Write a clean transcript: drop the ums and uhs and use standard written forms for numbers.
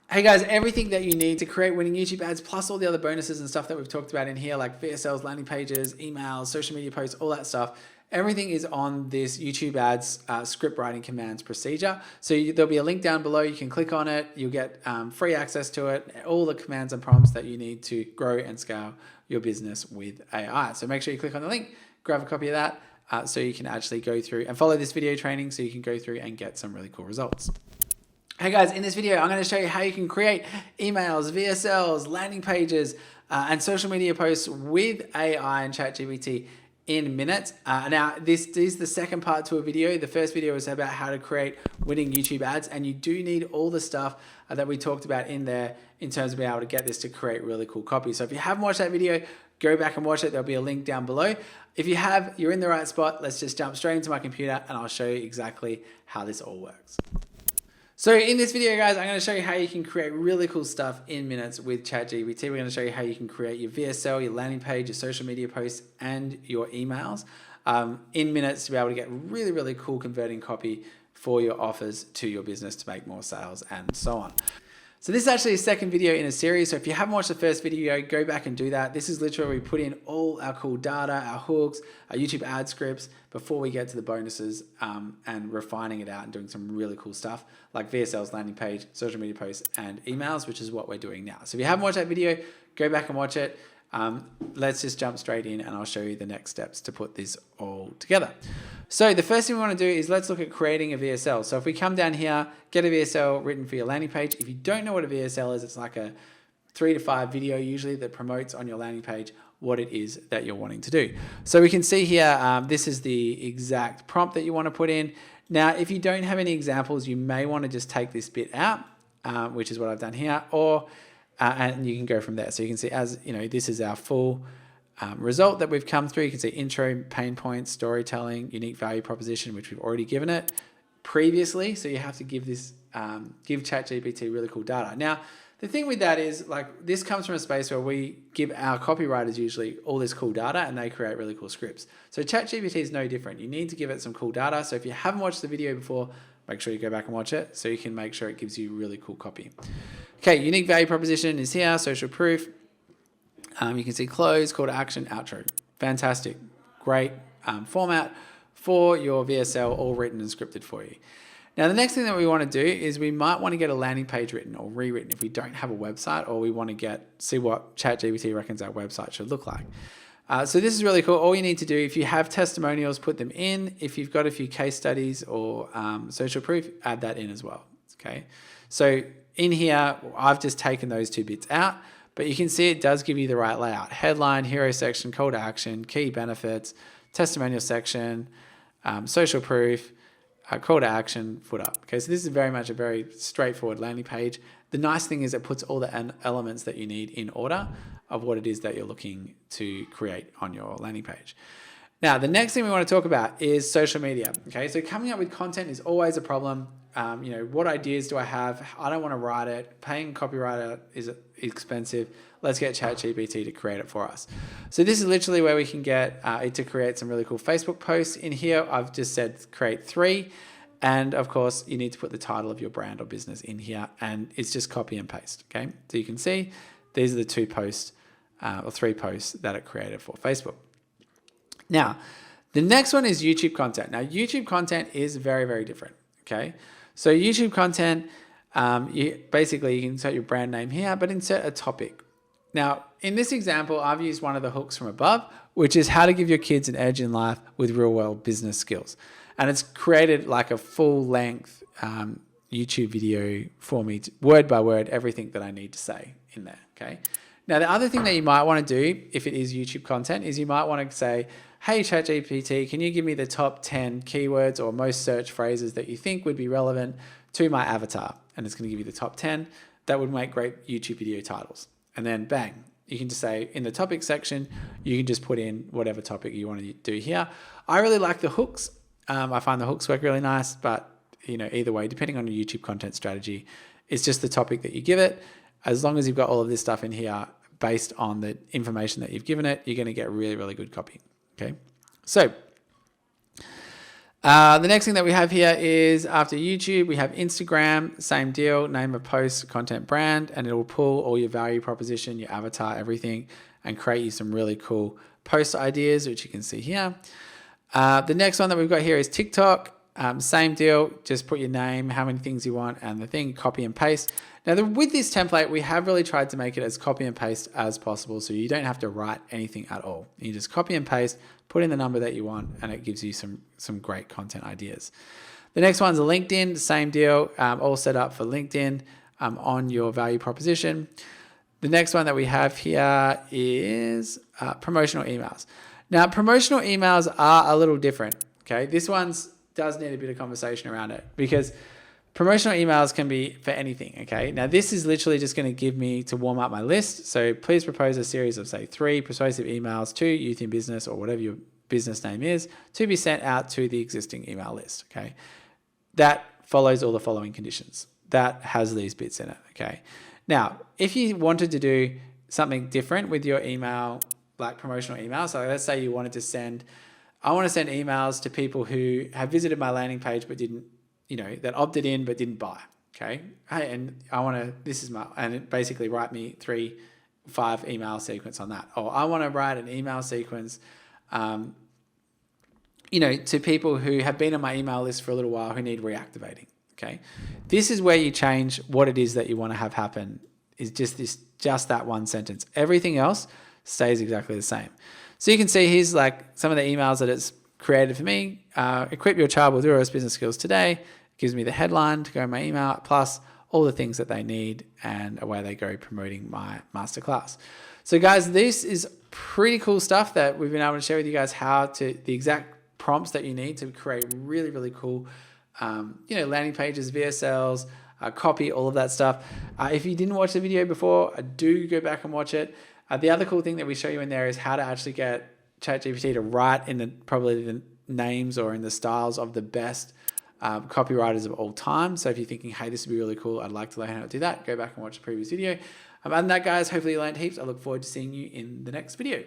Hey guys, everything that you need to create winning YouTube ads, plus all the other bonuses and stuff that we've talked about in here, like VSLs, landing pages, emails, social media posts, all that stuff. Everything is on this YouTube ads script writing commands procedure. So there'll be a link down below. You can click on it. You'll get free access to it. All the commands and prompts that you need to grow and scale your business with AI. So make sure you click on the link, grab a copy of that so you can actually go through and follow this video training so you can go through and get some really cool results. Hey guys, in this video, I'm going to show you how you can create emails, VSLs, landing pages, and social media posts with AI and ChatGPT in minutes. Now, this is the second part to a video. The first video was about how to create winning YouTube ads, and you do need all the stuff that we talked about in there in terms of being able to get this to create really cool copy. So if you haven't watched that video, go back and watch it. There'll be a link down below. If you have, you're in the right spot. Let's just jump straight into my computer and I'll show you exactly how this all works. So in this video, guys, I'm going to show you how you can create really cool stuff in minutes with ChatGPT. We're going to show you how you can create your VSL, your landing page, your social media posts, and your emails in minutes to be able to get really, really cool converting copy for your offers to your business to make more sales and so on. So this is actually a second video in a series. So if you haven't watched the first video, go back and do that. This is literally where we put in all our cool data, our hooks, our YouTube ad scripts before we get to the bonuses and refining it out and doing some really cool stuff like VSLs, landing page, social media posts, and emails, which is what we're doing now. So if you haven't watched that video, go back and watch it. Let's just jump straight in and I'll show you the next steps to put this all together. So the first thing we want to do is let's look at creating a VSL. So if we come down here, get a VSL written for your landing page. If you don't know what a VSL is, it's like a 3 to 5 video usually that promotes on your landing page what it is that you're wanting to do. So we can see here, this is the exact prompt that you want to put in. Now, if you don't have any examples, you may want to just take this bit out, which is what I've done here, or and you can go from there. So you can see, as you know, this is our full result that we've come through. You can see intro, pain points, storytelling, unique value proposition, which we've already given it previously. So you have to give this, give ChatGPT really cool data. Now, the thing with that is, like, this comes from a space where we give our copywriters usually all this cool data and they create really cool scripts. So ChatGPT is no different. You need to give it some cool data. So if you haven't watched the video before, make sure you go back and watch it so you can make sure it gives you really cool copy. Okay, unique value proposition is here, social proof. You can see close, call to action, outro. Fantastic, great format for your VSL, all written and scripted for you. Now, the next thing that we want to do is we might want to get a landing page written or rewritten if we don't have a website, or we want to see what ChatGPT reckons our website should look like. So this is really cool. All you need to do, if you have testimonials, put them in. If you've got a few case studies or social proof, add that in as well. Okay. So in here, I've just taken those 2 bits out, but you can see it does give you the right layout. Headline, hero section, call to action, key benefits, testimonial section, social proof, call to action, footer. Okay, so this is very much a very straightforward landing page. The nice thing is it puts all the elements that you need in order of what it is that you're looking to create on your landing page. Now, the next thing we want to talk about is social media. Okay, so coming up with content is always a problem. You know, what ideas do I have? I don't want to write it. Paying a copywriter is expensive. Let's get ChatGPT to create it for us. So this is literally where we can get it to create some really cool Facebook posts. In here, I've just said create 3. And of course, you need to put the title of your brand or business in here, and it's just copy and paste. Okay, so you can see these are the 2 posts or 3 posts that it created for Facebook. Now, the next one is YouTube content. Now, YouTube content is very, very different. Okay, so YouTube content, you can insert your brand name here, but insert a topic. Now, in this example, I've used one of the hooks from above, which is how to give your kids an edge in life with real-world business skills. And it's created like a full-length YouTube video for me, word by word, everything that I need to say in there, okay? Now, the other thing that you might want to do, if it is YouTube content, is you might want to say, hey, ChatGPT, can you give me the top 10 keywords or most search phrases that you think would be relevant to my avatar? And it's going to give you the top 10 that would make great YouTube video titles. And then bang, you can just say in the topic section, you can just put in whatever topic you want to do here. I really like the hooks. I find the hooks work really nice, but you know, either way, depending on your YouTube content strategy, it's just the topic that you give it. As long as you've got all of this stuff in here based on the information that you've given it, you're going to get really, really good copy. Okay. So The next thing that we have here is after YouTube, we have Instagram, same deal, name of post, content brand, and it will pull all your value proposition, your avatar, everything, and create you some really cool post ideas, which you can see here. The next one that we've got here is TikTok. Same deal, just put your name, how many things you want, and the thing, copy and paste. Now, with this template, we have really tried to make it as copy and paste as possible, so you don't have to write anything at all. You just copy and paste, put in the number that you want, and it gives you some great content ideas. The next one's LinkedIn, same deal, all set up for LinkedIn on your value proposition. The next one that we have here is promotional emails. Now, promotional emails are a little different, okay? This one's does need a bit of conversation around it because promotional emails can be for anything, okay? Now, this is literally just going to give me to warm up my list. So please propose a series of, say, 3 persuasive emails to youth in business or whatever your business name is to be sent out to the existing email list, okay? That follows all the following conditions. That has these bits in it, okay? Now, if you wanted to do something different with your email, like promotional emails, so let's say you wanted to send, I want to send emails to people who have visited my landing page but didn't, that opted in but didn't buy, okay? Hey, and I want to, and it basically write me 3-5 email sequence on that. Or I want to write an email sequence, to people who have been on my email list for a little while who need reactivating, okay? This is where you change what it is that you want to have happen is just that one sentence. Everything else stays exactly the same. So you can see here's like some of the emails that it's created for me. Equip your child with Euro's business skills today. It gives me the headline to go in my email, plus all the things that they need, and away they go promoting my masterclass. So guys, this is pretty cool stuff that we've been able to share with you guys the exact prompts that you need to create really, really cool, landing pages, VSLs, copy, all of that stuff. If you didn't watch the video before, do go back and watch it. The other cool thing that we show you in there is how to actually get ChatGPT to write in probably the names or in the styles of the best copywriters of all time. So if you're thinking, hey, this would be really cool, I'd like to learn how to do that, go back and watch the previous video. Other than that, guys, hopefully you learned heaps. I look forward to seeing you in the next video.